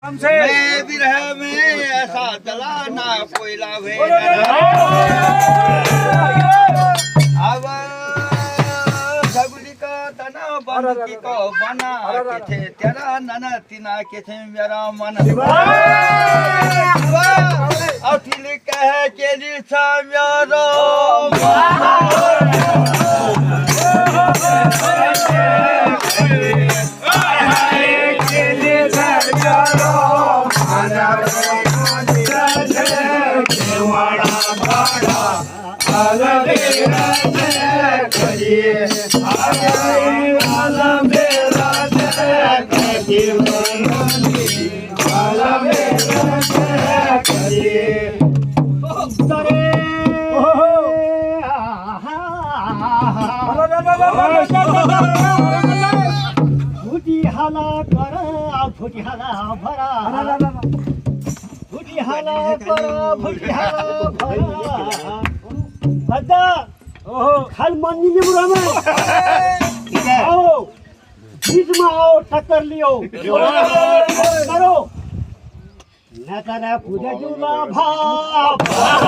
मैं विरह में ऐसा जला ना कोई लावे अब सगुली का तना बन की को बना के थे तेरा नन तिना के थे मेरा मन अखिल कह के लिसा मेरा हाला करा फुटी हाला भरा फुटी हाला करा फुटी हाला भरा बद्दा खाल माननी नहीं बुरा मैं आओ बीच में आओ टक्कर लियो करो न तेरा पूजा जुला भाव